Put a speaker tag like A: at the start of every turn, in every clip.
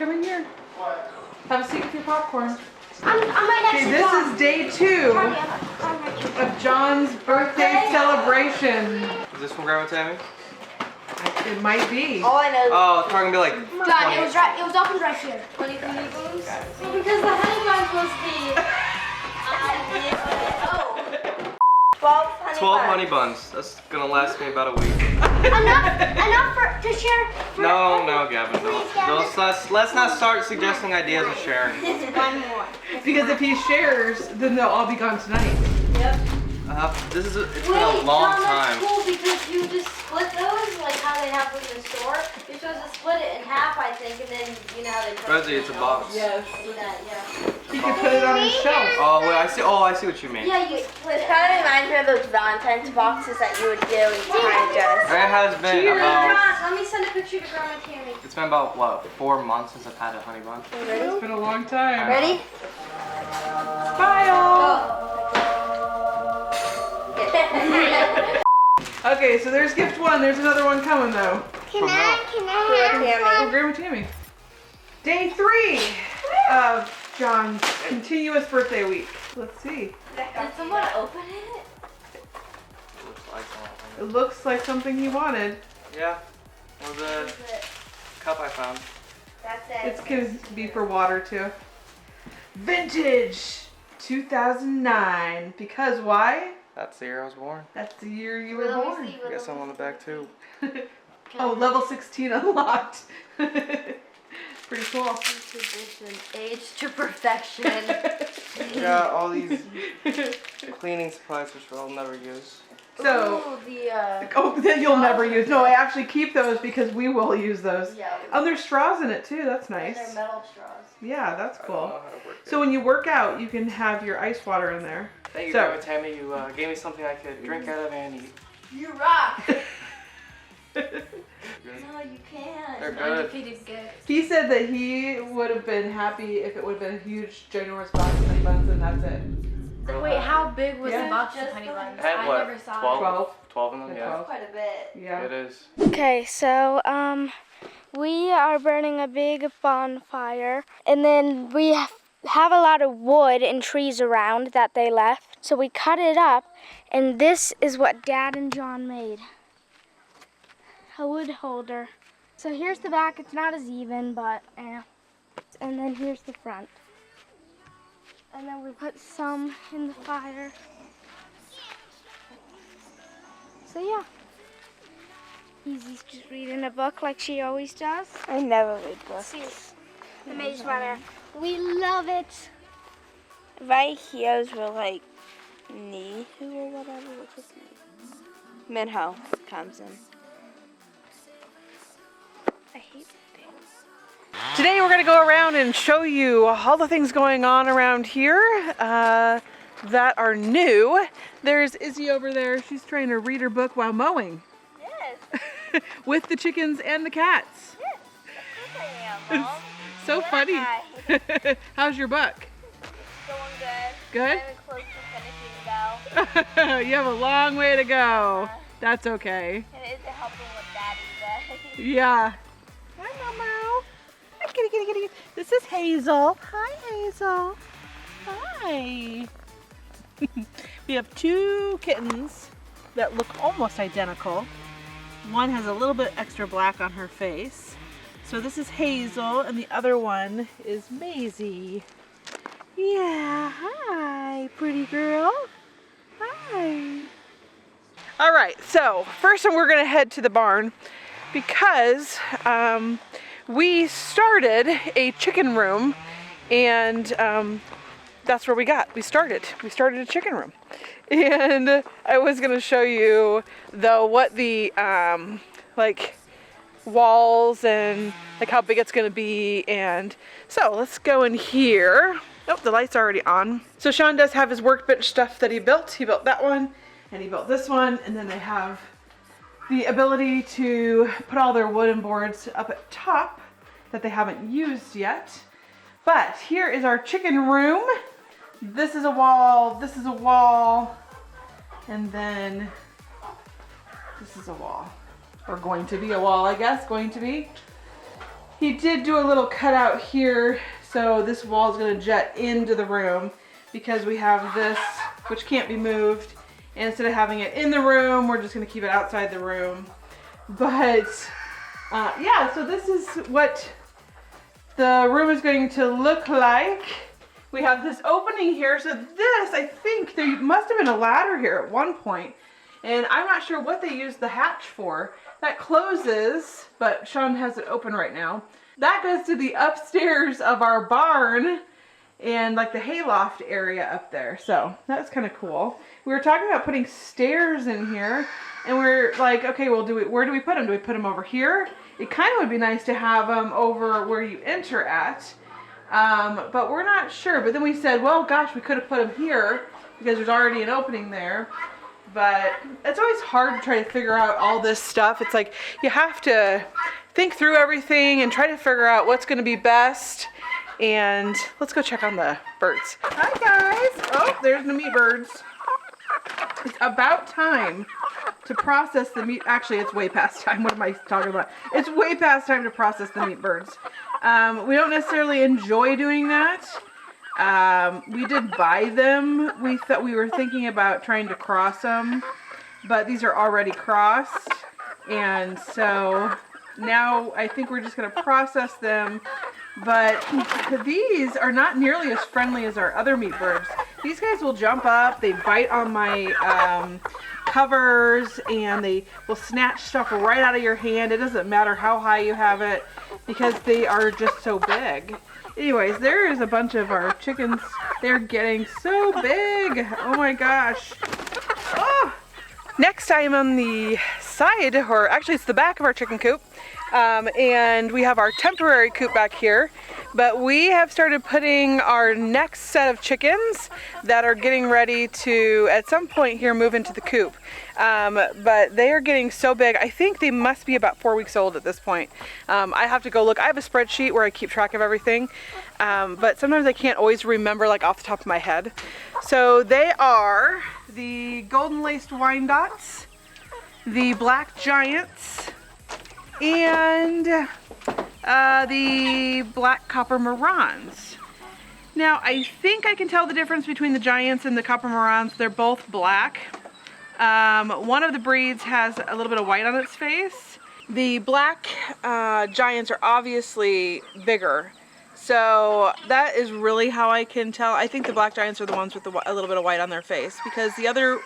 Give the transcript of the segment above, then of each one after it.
A: come in here.
B: What?
A: Have a seat with your popcorn.
C: I'm right next
A: Okay,
C: to
A: this
C: John.
A: is day 2
C: Harvey, I'm right here.
A: of John's birthday celebration.
B: Is this from Grandma Tammy?
A: It might be.
C: All I know.
B: Oh, it's probably gonna be like.
C: John, it was right. It was opened right here.
D: 20 honey buns?
C: Well, because the honey buns was the. 12 honey
B: 12
C: buns.
B: honey buns. That's gonna last me about a week.
C: enough to share.
B: No, Gavin, no.
C: Please, Gavin.
B: Let's not start suggesting ideas of sharing.
C: One more.
A: Because if he shares, then they'll all be gone tonight.
D: Yep.
B: It's been a long
D: John,
B: time.
D: that's cool because you just split those like how they have them in the store. You're supposed to split it in half, I think, and then you know how they put
B: Rosie,
D: it in
B: it's a
D: the
B: box.
A: Yes.
D: like that, yeah.
A: He could put it on his shelf.
B: Oh wait, I see. Oh, I see what you mean.
D: Yeah, you split
C: It
D: it.
C: kind of reminds me of those Valentine's boxes that you would do and kind of just.
B: It has been
A: Cheers.
B: about.
D: John, let me send a picture to Grandma Tammy.
B: It's been about what, 4 months since I've had a honey bun.
A: It's been a long time.
C: Ready?
A: Smile! Okay, so there's gift 1. There's another one coming though.
C: Can I?
A: For Grandma Tammy. Day 3 of John's continuous birthday week. Let's see.
D: Did someone open it?
B: Looks like something.
A: It looks like something he wanted.
B: Yeah. Or the cup I found.
C: That's
A: It's gonna be for water too. Vintage 2009. Because why?
B: That's the year I was born.
A: That's the year you were
D: Let me
A: born.
D: see
B: I guess I'm on the back too.
A: Oh, level 16 unlocked. Pretty cool.
D: Age to perfection.
B: Yeah, all these cleaning supplies which I'll never use.
A: So,
D: Ooh,
A: oh, that you'll never use. No, I actually keep those because we will use those.
D: yeah.
A: Oh, there's straws in it too. That's
D: And
A: nice.
D: they're metal straws.
A: Yeah, that's
B: I don't
A: cool.
B: know how to work
A: So when you work out, you can have your ice water in there.
B: Thank you,
A: So-
B: Grandma Tammy. You gave me something I could drink out of and eat.
D: You rock.
B: Good.
D: No, you can't.
B: They're good.
D: Undefeated gift.
A: He said that he would have been happy if it would have been a huge, ginormous box of honey buns, and that's it.
D: Wait, how big was
A: Yeah.
D: the box of
C: Just
D: honey
C: the-
D: buns?
B: I had
D: I
B: what,
D: never saw
B: 12? 12
A: 12.
B: of them,
A: Yeah,
B: yeah.
A: 12.
C: quite a bit.
A: Yeah.
B: It is.
E: Okay, so we are burning a big bonfire, and then we have a lot of wood and trees around that they left. So we cut it up, and this is what Dad and John made. A wood holder. So here's the back. It's not as even, but and then here's the front. And then we put some in the fire. So yeah. Easy's just reading a book like she always does.
C: I never read books.
E: See, the Maze Runner. We love it.
C: Right here's where like Nihu or whatever, what's his name? Minho comes in.
E: I hate things.
A: Today we're going to go around and show you all the things going on around here that are new. There's Izzy over there. She's trying to read her book while mowing.
C: Yes,
A: With the chickens and the cats.
C: yes, of course I am, Mom.
A: So
C: Good
A: funny.
C: eye.
A: How's your book?
C: Going good.
A: Good?
C: I'm close to finishing though.
A: You have a long way to go. That's okay.
C: And it isn't helping with Daddy, but
A: Yeah. Hi, Mama. Hi, kitty, kitty, kitty. This is Hazel. Hi, Hazel. Hi. We have 2 kittens that look almost identical. One has a little bit extra black on her face. So this is Hazel, and the other one is Maisie. Yeah, hi, pretty girl. Hi. All right, so first we're gonna head to the barn because we started a chicken room, and that's where we started a chicken room. And I was gonna show you though what the like walls and like how big it's gonna be, and so let's go in here. Oh, the light's already on. So Sean does have his workbench stuff that he built. He built that one, and he built this one, and then they have the ability to put all their wooden boards up at top that they haven't used yet. But here is our chicken room. This is a wall, this is a wall, and then this is a wall. Or going to be a wall, I guess, going to be. he did do a little cutout here, so this wall is going to jut into the room because we have this, which can't be moved. And instead of having it in the room, we're just going to keep it outside the room. But yeah, so this is what the room is going to look like. We have this opening here. So this, I think there must have been a ladder here at one point. And I'm not sure what they used the hatch for. That closes, but Sean has it open right now. That goes to the upstairs of our barn and like the hayloft area up there. So that's kind of cool. We were talking about putting stairs in here, and we're like, okay, well, where do we put them? Do we put them over here? It kind of would be nice to have them over where you enter at, but we're not sure. But then we said, well, gosh, we could have put them here because there's already an opening there. But it's always hard to try to figure out all this stuff. It's like you have to think through everything and try to figure out what's going to be best. And let's go check on the birds. Hi guys. Oh, there's the meat birds. It's about time to process the meat. Actually, it's way past time. What am I talking about? It's way past time to process the meat birds. We don't necessarily enjoy doing that. We did buy them. We were thinking about trying to cross them, but these are already crossed. And so now I think we're just going to process them. But these are not nearly as friendly as our other meat birds. These guys will jump up, they bite on my covers, and they will snatch stuff right out of your hand. It doesn't matter how high you have it because they are just so big. Anyways, there is a bunch of our chickens. They're getting so big. Oh my gosh. Oh. Next, I am on the side, or actually it's the back of our chicken coop. And we have our temporary coop back here, but we have started putting our next set of chickens that are getting ready to, at some point here, move into the coop. But they are getting so big. I think they must be about 4 weeks old at this point. I have to go look. I have a spreadsheet where I keep track of everything, but sometimes I can't always remember like off the top of my head. So they are the golden laced Wyandottes, the black giants, and the black copper marans. Now I think I can tell the difference between the giants and the copper marans. They're both black. One of the breeds has a little bit of white on its face. The black giants are obviously bigger, so that is really how I can tell. I think the black giants are the ones with a little bit of white on their face, because the other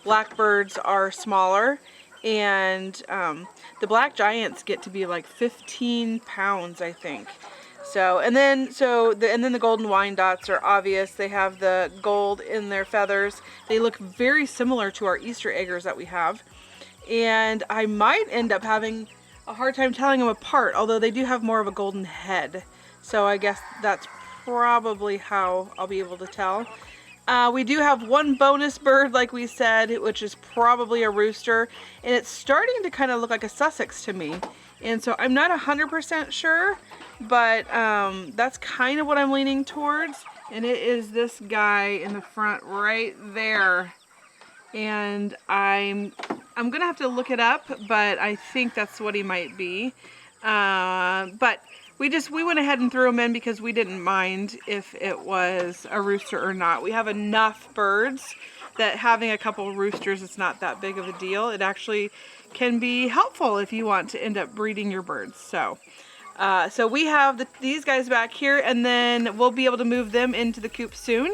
A: blackbirds are smaller. And the black giants get to be like 15 pounds, I think. So, and then the golden Wyandottes are obvious. They have the gold in their feathers. They look very similar to our Easter eggers that we have. And I might end up having a hard time telling them apart, although they do have more of a golden head. So I guess that's probably how I'll be able to tell. We do have one bonus bird, like we said, which is probably a rooster, and it's starting to kind of look like a Sussex to me. And so I'm not 100% sure, but that's kind of what I'm leaning towards. And it is this guy in the front right there. And I'm gonna have to look it up, but I think that's what he might be. But we went ahead and threw him in because we didn't mind if it was a rooster or not. We have enough birds that having a couple roosters, it's not that big of a deal. It actually can be helpful if you want to end up breeding your birds. So we have these guys back here, and then we'll be able to move them into the coop soon,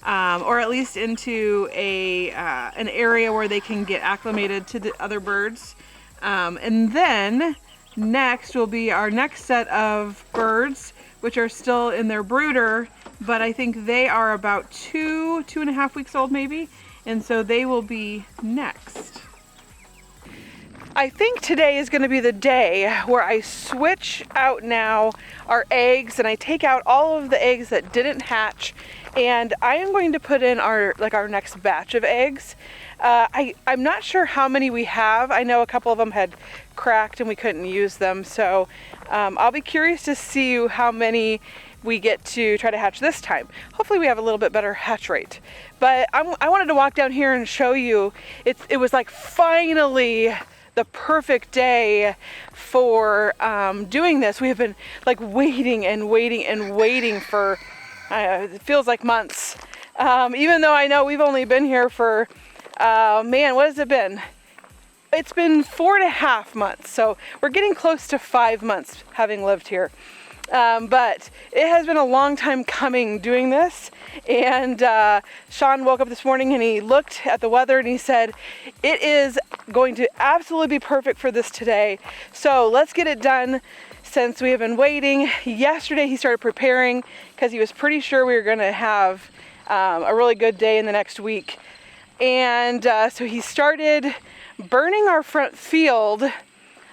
A: or at least into an area where they can get acclimated to the other birds. And then next will be our next set of birds, which are still in their brooder, but I think they are about 2.5 weeks old maybe, and so they will be next. I think today is going to be the day where I switch out now our eggs, and I take out all of the eggs that didn't hatch, and I am going to put in our next batch of eggs. I'm not sure how many we have. I know a couple of them had cracked and we couldn't use them, so I'll be curious to see how many we get to try to hatch this time. Hopefully we have a little bit better hatch rate. But I wanted to walk down here and show you, it was like finally the perfect day for doing this. We have been like waiting and waiting and waiting for, it feels like months. Even though I know we've only been here for, man, what has it been? It's been 4.5 months, so we're getting close to 5 months having lived here. But it has been a long time coming doing this, and Sean woke up this morning and he looked at the weather and he said, it is going to absolutely be perfect for this today, so let's get it done since we have been waiting. Yesterday he started preparing because he was pretty sure we were going to have a really good day in the next week, and so he started burning our front field,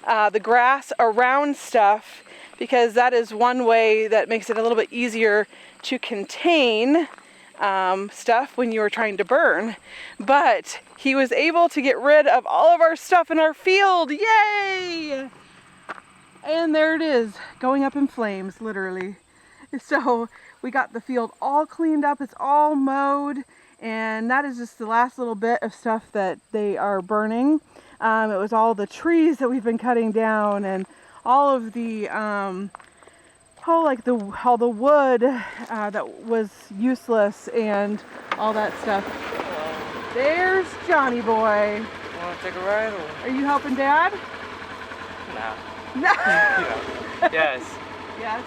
A: the grass around stuff, because that is one way that makes it a little bit easier to contain stuff when you are trying to burn. But he was able to get rid of all of our stuff in our field. Yay! And there it is, going up in flames, literally. So we got the field all cleaned up, it's all mowed, and that is just the last little bit of stuff that they are burning. It was all the trees that we've been cutting down, and all of the all the wood that was useless and all that stuff. There's Johnny boy.
B: Want to take a ride? Or?
A: Are you helping Dad?
B: No.
A: No.
B: Yes.
A: Yes.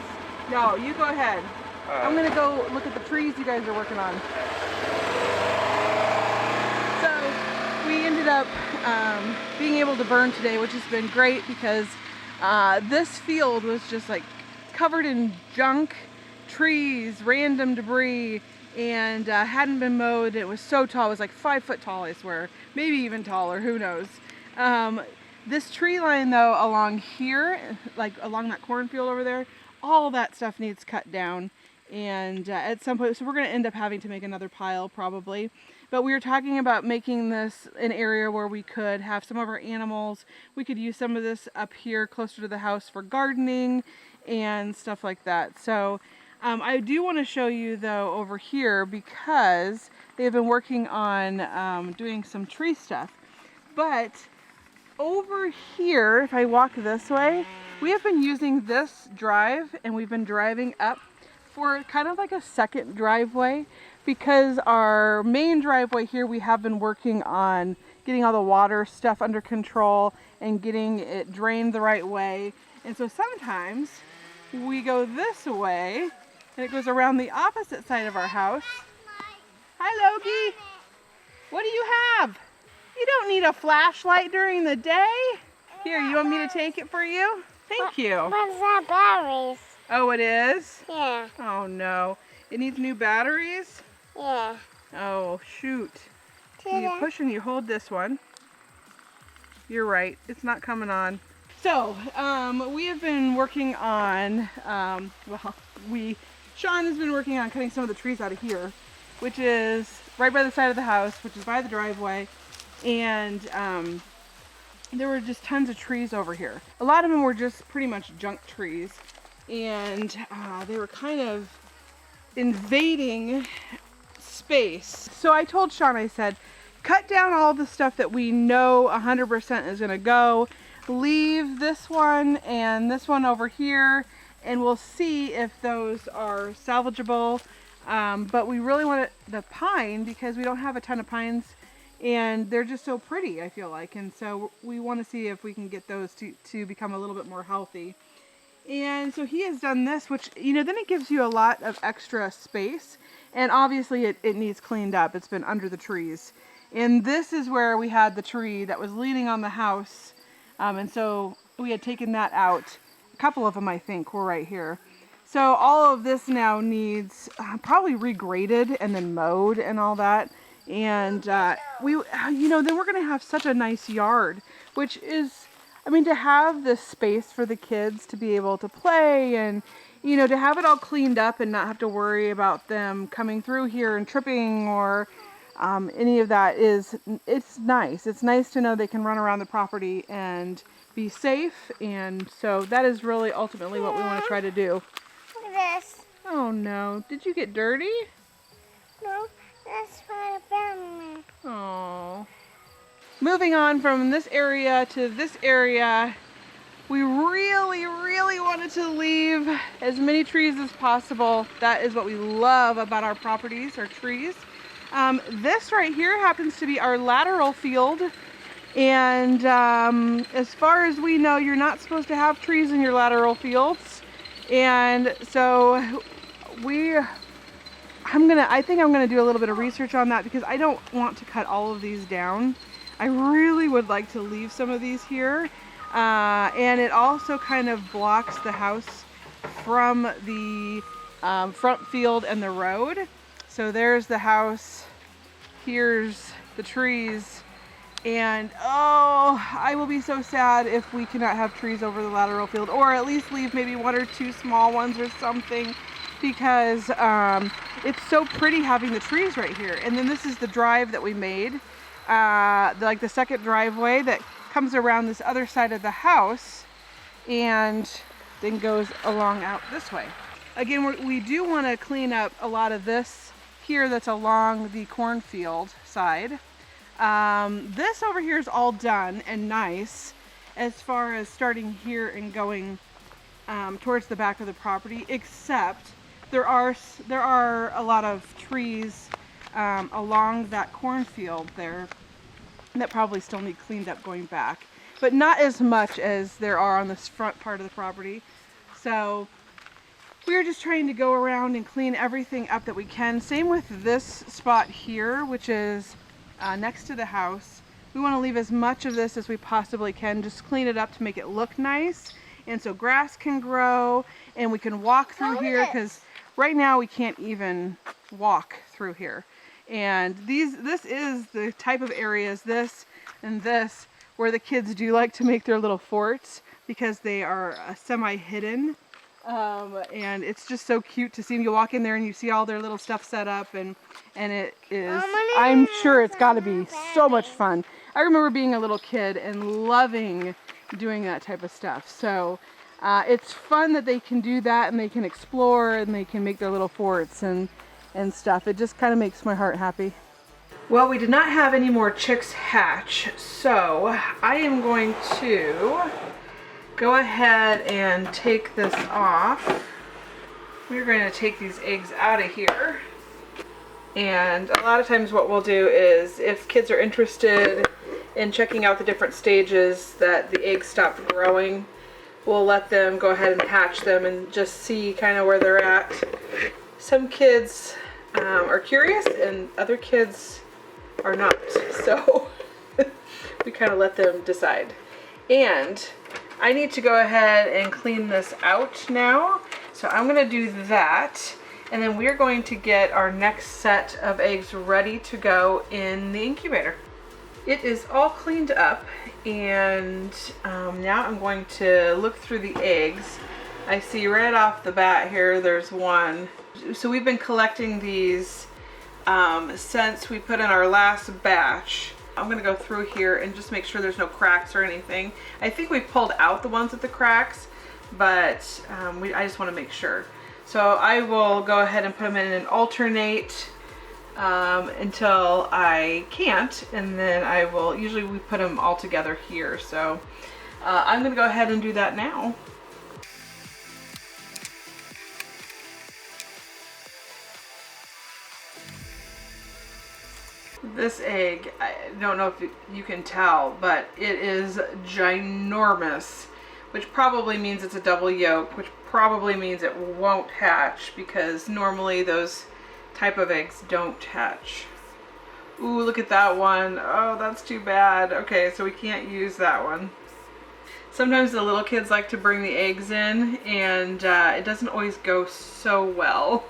A: No, you go ahead.
B: Right.
A: I'm gonna go look at the trees you guys are working on. So we ended up being able to burn today, which has been great because this field was just like covered in junk, trees, random debris, and hadn't been mowed. It was so tall, it was like 5 foot tall, I swear, maybe even taller, who knows. This tree line though along here, like along that cornfield over there, all that stuff needs cut down, and at some point, so we're going to end up having to make another pile probably. But we were talking about making this an area where we could have some of our animals. We could use some of this up here closer to the house for gardening and stuff like that. So I do want to show you though over here, because they've been working on doing some tree stuff. But over here, if I walk this way, we have been using this drive, and we've been driving up for kind of like a second driveway, because our main driveway here, we have been working on getting all the water stuff under control and getting it drained the right way. And so sometimes we go this way and it goes around the opposite side of our house. Hi, Logie. What do you have? You don't need a flashlight during the day. Here, you want me to take it for you? Thank you.
E: What's that, batteries?
A: Oh, it is?
E: Yeah.
A: Oh, no. It needs new batteries?
E: Yeah.
A: Oh, shoot. You push and you hold this one. You're right. It's not coming on. So, we have been working on, Sean has been working on cutting some of the trees out of here, which is right by the side of the house, which is by the driveway. And there were just tons of trees over here. A lot of them were just pretty much junk trees. And they were kind of invading space. So I told Sean, I said, cut down all the stuff that we know 100% is going to go. Leave this one and this one over here, and we'll see if those are salvageable. But we really want the pine, because we don't have a ton of pines, and they're just so pretty, I feel like. And so we want to see if we can get those to become a little bit more healthy. And so he has done this, which, you know, then it gives you a lot of extra space. And obviously it needs cleaned up. It's been under the trees. And this is where we had the tree that was leaning on the house. And so we had taken that out. A couple of them, I think, were right here. So all of this now needs probably regraded and then mowed and all that. And then we're going to have such a nice yard, which is, I mean, to have this space for the kids to be able to play and, you know, to have it all cleaned up and not have to worry about them coming through here and tripping or any of that it's nice. It's nice to know they can run around the property and be safe. And so that is really ultimately what we want to try to do.
E: Look at this.
A: Oh no, did you get dirty?
E: No, that's what about me.
A: Oh. moving on from this area to this area, we really wanted to leave as many trees as possible. That is what we love about our properties, our trees. This right here happens to be our lateral field. And as far as we know, you're not supposed to have trees in your lateral fields. And so I think I'm gonna do a little bit of research on that, because I don't want to cut all of these down. I really would like to leave some of these here. And it also kind of blocks the house from the front field and the road. So there's the house, here's the trees, and oh, I will be so sad if we cannot have trees over the lateral field, or at least leave maybe 1 or 2 small ones or something, because it's so pretty having the trees right here. And then this is the drive that we made, like the second driveway that comes around this other side of the house and then goes along out this way. Again, we do want to clean up a lot of this here that's along the cornfield side. This over here is all done and nice as far as starting here and going towards the back of the property, except there are a lot of trees along that cornfield there that probably still need cleaned up going back, but not as much as there are on this front part of the property. So we're just trying to go around and clean everything up that we can. Same with this spot here, which is next to the house. We want to leave as much of this as we possibly can, just clean it up to make it look nice, and so grass can grow and we can walk through here, because right now we can't even walk through here. And this is the type of areas, this and this, where the kids do like to make their little forts, because they are semi-hidden. And it's just so cute to see them. You walk in there and you see all their little stuff set up, and it is, I'm sure it's got to be so much fun. I remember being a little kid and loving doing that type of stuff. So it's fun that they can do that, and they can explore, and they can make their little forts and stuff. It just kind of makes my heart happy. Well, we did not have any more chicks hatch, so I am going to go ahead and take this off. We're going to take these eggs out of here. And a lot of times what we'll do is, if kids are interested in checking out the different stages that the eggs stop growing, we'll let them go ahead and hatch them and just see kind of where they're at. Some kids are curious and other kids are not, so we kind of let them decide. And I need to go ahead and clean this out now, so I'm going to do that, and then we're going to get our next set of eggs ready to go in the incubator. It is all cleaned up, and now I'm going to look through the eggs. I see right off the bat here there's one. So we've been collecting these since we put in our last batch. I'm going to go through here and just make sure there's no cracks or anything. I think we pulled out the ones with the cracks, but I just want to make sure. So I will go ahead and put them in an alternate until I can't, and then I will, usually we put them all together here. So I'm going to go ahead and do that now. This egg, I don't know if you can tell, but it is ginormous, which probably means it's a double yolk, which probably means it won't hatch, because normally those type of eggs don't hatch. Ooh, look at that one. Oh, that's too bad. Okay, so we can't use that one. Sometimes the little kids like to bring the eggs in, and it doesn't always go so well.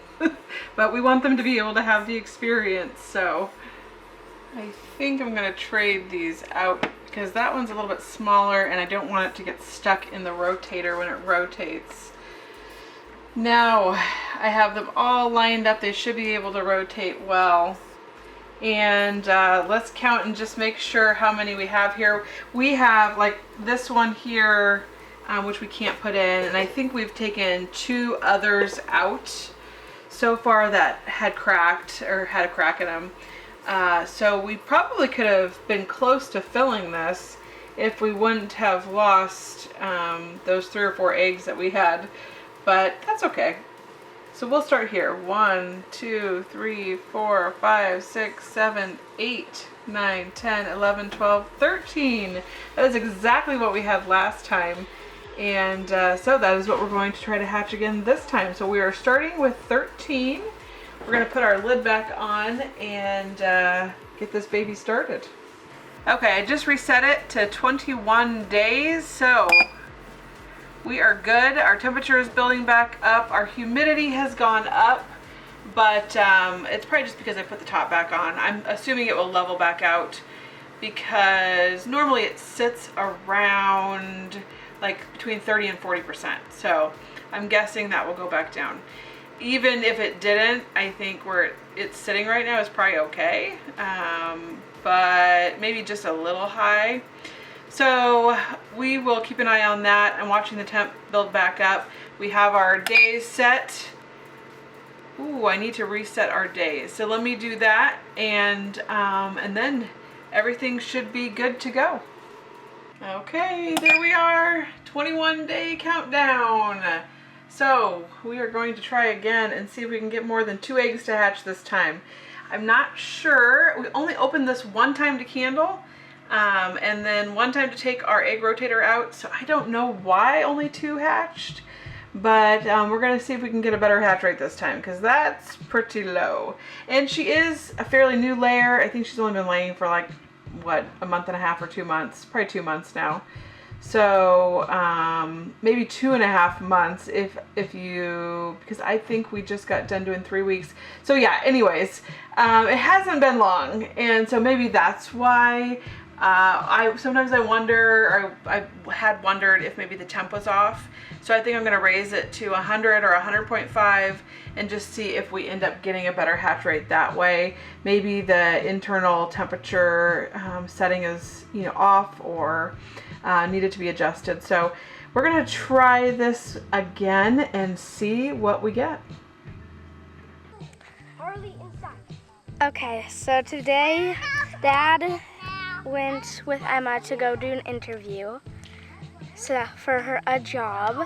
A: But we want them to be able to have the experience, so I think I'm going to trade these out, because that one's a little bit smaller and I don't want it to get stuck in the rotator when it rotates. Now I have them all lined up. They should be able to rotate well. And let's count and just make sure how many we have here. We have like this one here, which we can't put in, and I think we've taken 2 others out so far that had cracked or had a crack in them. So we probably could have been close to filling this if we wouldn't have lost those 3 or 4 eggs that we had, but that's okay. So we'll start here. 1, 2, 3, 4, 5, 6, 7, 8, 9, 10, 11, 12, 13. That is exactly what we had last time. And so that is what we're going to try to hatch again this time. So we are starting with 13. We're going to put our lid back on and get this baby started. Okay, I just reset it to 21 days, so we are good. Our temperature is building back up. Our humidity has gone up, but it's probably just because I put the top back on. I'm assuming it will level back out because normally it sits around like between 30 and 40%. So I'm guessing that will go back down. Even if it didn't, I think where it's sitting right now is probably okay, but maybe just a little high. So we will keep an eye on that and watching the temp build back up. We have our days set. Ooh, I need to reset our days. So let me do that, and then everything should be good to go. Okay, there we are, 21-day countdown. So we are going to try again and see if we can get more than 2 eggs to hatch this time. I'm not sure. We only opened this one time to candle, and then one time to take our egg rotator out. So I don't know why only 2 hatched, but we're going to see if we can get a better hatch rate this time, because that's pretty low. And she is a fairly new layer. I think she's only been laying for like, what, a month and a half or 2 months, probably 2 months now. So maybe 2.5 months if you, because I think we just got done doing 3 weeks. So yeah, anyways, it hasn't been long, and so maybe that's why. Sometimes I wonder, or I had wondered if maybe the temp was off. So I think I'm going to raise it to 100 or 100.5 and just see if we end up getting a better hatch rate that way. Maybe the internal temperature setting is, you know, off or needed to be adjusted. So we're going to try this again and see what we get.
E: Okay, so today Dad went with Emma to go do an interview for a job,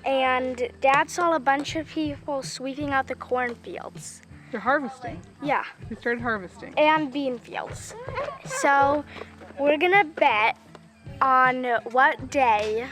E: and Dad saw a bunch of people sweeping out the cornfields.
A: They're harvesting.
E: Yeah.
A: We started harvesting.
E: And bean fields. So we're gonna bet on what day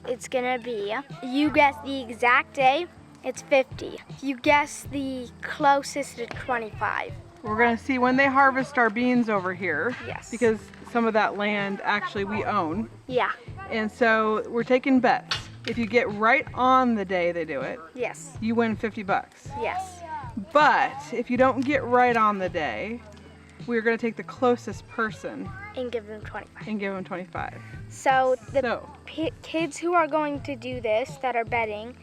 E: it's gonna be. You guess the exact day, it's 50. If you guess the closest, it's 25.
A: We're going to see when they harvest our beans over here.
E: Yes.
A: Because some of that land actually we own.
E: Yeah.
A: And so we're taking bets. If you get right on the day they do it,
E: Yes.
A: you win $50.
E: Yes.
A: But if you don't get right on the day, we're going to take the closest person
E: And give them 25.
A: and give them 25.
E: So the
A: So,
E: kids who are going to do this that are betting,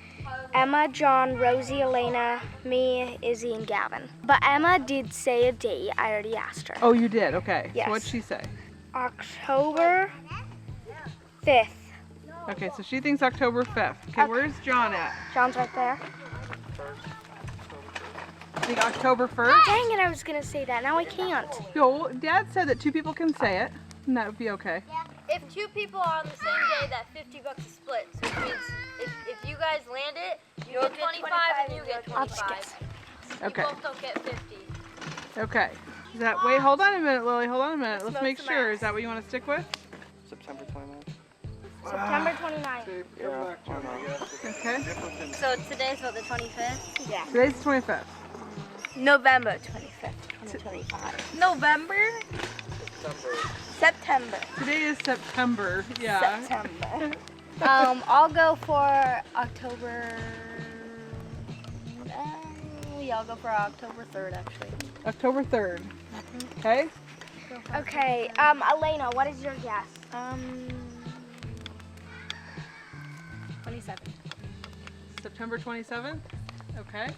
E: Emma, John, Rosie, Elena, me, Izzy, and Gavin. But Emma did say a date. I already asked her.
A: oh, you did? Okay.
E: Yes.
A: So what'd she say?
E: October 5th.
A: Okay, so she thinks October 5th. Okay, where's John at?
E: John's right there.
A: I think October 1st?
E: Dang it, I was going to say that. Now I can't.
A: No, Dad said that 2 people can say it, and that would be okay.
D: If 2 people are on the same day, that $50 is split. So it means if you guys land it, you get 25 and you get 25.
E: I'll just guess.
A: Okay.
D: You both don't get 50.
A: Okay. Is that, wait, hold on a minute, Lily, hold on a minute. Let's make
E: most
A: sure. Is that what you want to stick with?
B: September 29th.
E: September 29th.
B: Yeah, why not?
A: Okay.
D: So today's what, the 25th?
E: Yeah.
A: Today's the 25th.
C: November 25th, 2025. November? September.
A: Today is September. Yeah.
C: September.
D: I'll go for October. Yeah, I'll go for October 3rd actually.
A: October 3rd. Okay?
E: Okay, Elena, what is your guess?
D: 27th.
A: September 27th? Okay.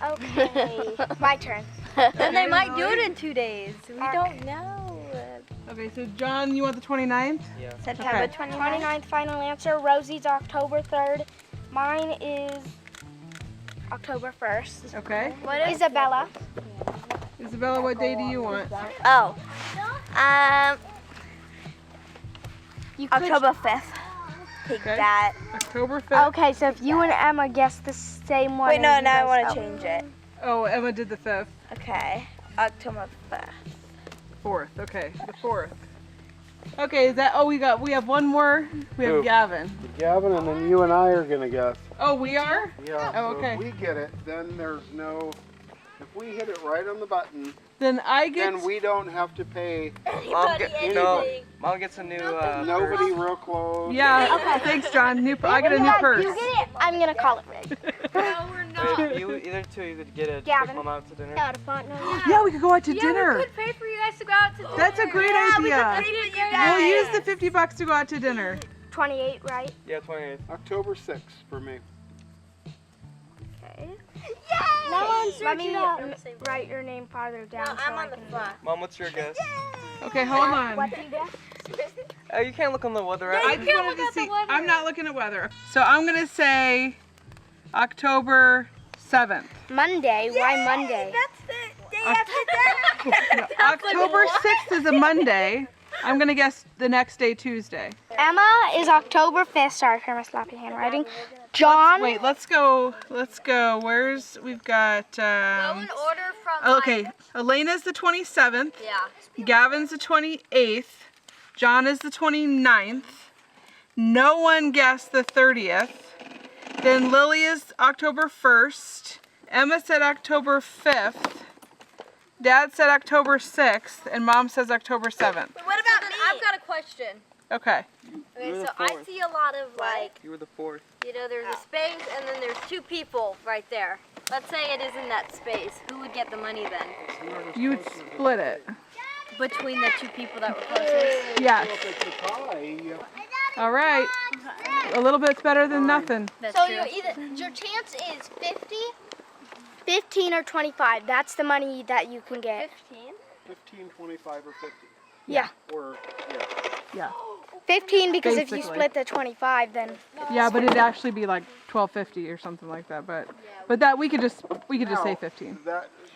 E: Okay, my turn.
D: Then they might do it in 2 days. We don't know.
A: Okay, so John, you want the 29th?
B: Yeah.
C: September
A: Okay.
C: 29th.
E: 29th, final answer. Rosie's October 3rd. Mine is October 1st.
A: Okay.
D: What is
E: Isabella.
A: Isabella, what day do you want?
C: Oh.
E: You could-
C: October 5th. Take
A: Okay.
C: that.
A: October 5th?
E: Okay, so if you and Emma guess the same one.
C: Wait, no,
E: as you
C: now I
E: guys-
C: want to change it.
A: Oh, Emma did the 5th.
C: Okay. October 5th.
A: 4th, okay, the 4th. Okay, is that, oh, we have one more. We have
F: Who?
A: Gavin.
F: Gavin, and then you and I are gonna guess.
A: Oh, we are?
F: Yeah.
A: Oh,
F: so
A: okay.
F: if we get it, then there's no. If we hit it right on the button,
A: Then I get,
F: then we don't have to pay
B: Mom, no,
F: anything.
B: Mom gets a new
F: Nobody real close.
A: yeah, thanks, John. I get a new purse.
E: You get it. I'm gonna call it Rig.
D: No, we're not.
B: Wait, either two, you could get it.
E: Gavin.
B: Take Mom out to dinner.
A: Yeah, we could go out to
D: Yeah,
A: dinner.
D: we could pay for you guys to go out to dinner.
A: That's a great idea.
D: That'd be a great
A: We'll
D: idea.
A: use the $50 to go out to dinner.
E: 28, right?
B: Yeah, 28th.
F: October 6th for me.
E: Okay.
C: Yay!
E: Let me
D: on the same
E: write your name farther down.
C: No,
E: so
C: I'm
E: I
C: on the
E: can-
C: front.
B: Mom, what's your guess?
A: Okay, hold on.
E: What do you guess?
B: Oh, you can't look on the weather app.
A: I just wanted to see. I'm not looking at weather. So I'm going to say October 7th.
E: Monday. Why Monday?
C: That's the day after that.
A: October 6th is a Monday. I'm going to guess the next day, Tuesday.
E: Emma is October 5th. Sorry for my sloppy handwriting. John.
A: Wait, let's go. We've got,
D: Go in order from
A: okay, Elena's the 27th.
D: Yeah.
A: Gavin's the 28th. John is the 29th. No one guessed the 30th. Then Lily is October 1st. Emma said October 5th. Dad said October 6th. And Mom says October 7th.
C: What about
D: Then
C: me?
D: I've got a question.
A: Okay.
D: Okay,
B: You're the
D: so I
B: fourth.
D: see a lot of like,
B: You were the 4th.
D: you know, there's a space and then there's two people right there. Let's say it is in that space. Who would get the money then?
A: You would split it.
D: Between the two people that were closest.
A: Yes.
F: If it's a tie, you
A: All right. A little bit's better than nothing.
D: That's
E: So
D: true.
E: your chance is 50, 15, or 25. That's the money that you can get.
D: 15?
F: 15, 25, or 50.
E: Yeah.
F: Or, yeah.
A: Yeah.
E: 15 because if you
A: Basically.
E: split the 25, then
A: Yeah, but it'd actually be like $12.50 or something like that. But that we could just say 15.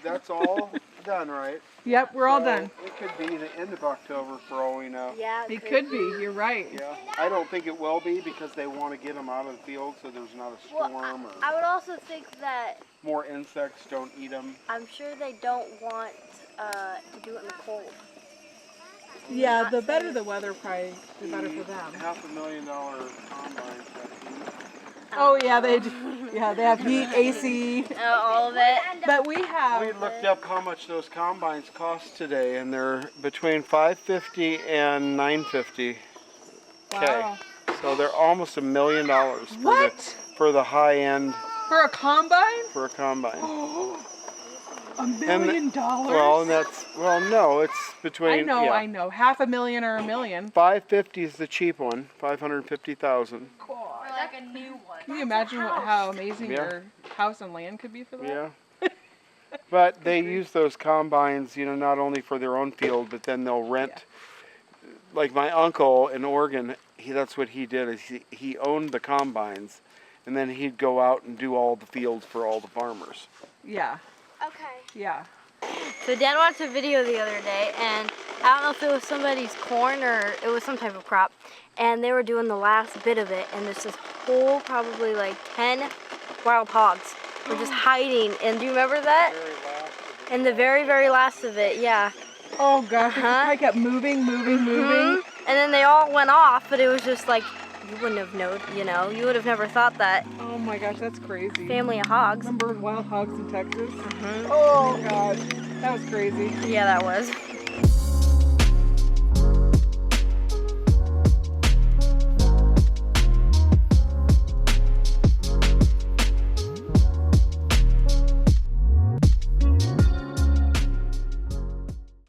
F: That's all done, right?
A: Yep, we're all
F: So
A: done.
F: It could be the end of October for all we know.
C: Yeah.
A: It could be. You're right.
F: Yeah. I don't think it will be because they want to get them out of the field so there's not a storm or
D: I would also think that
F: more insects don't eat them.
D: I'm sure they don't want to do it in the cold.
A: Yeah, the better the weather, probably the better for them.
F: $500,000 combines that heat.
A: Oh yeah, they do. Yeah, they have heat, AC.
D: All of it.
A: But we have.
F: We looked up how much those combines cost today, and they're between $550 and $950.
A: Wow.
F: So they're almost $1 million
A: What?
F: for the high end
A: For a combine?
F: for a combine.
A: $1 million?
F: Well, and that's no, it's between.
A: I know,
F: yeah.
A: I know. $500,000 or $1 million.
F: 550 is the cheap one, 550,000.
D: Like a new one.
A: Can you imagine how amazing
F: Yeah.
A: your house and land could be for that?
F: Yeah. But they use those combines, not only for their own field, but then they'll rent. Like my uncle in Oregon, that's what he did. Is he owned the combines, and then he'd go out and do all the fields for all the farmers.
A: Yeah.
E: okay.
A: Yeah.
D: So Dad watched a video the other day, and I don't know if it was somebody's corn or it was some type of crop, and they were doing the last bit of it, and there's this whole probably like 10 wild hogs were just hiding. And do you remember that? And the very, very last of it, yeah.
A: Oh gosh, I kept moving.
D: And then they all went off, but it was just like, you wouldn't have known, you would have never thought that.
A: Oh my gosh, that's crazy.
D: Family of hogs.
A: Remember wild hogs in Texas? Oh gosh, that was crazy.
D: Yeah, that was.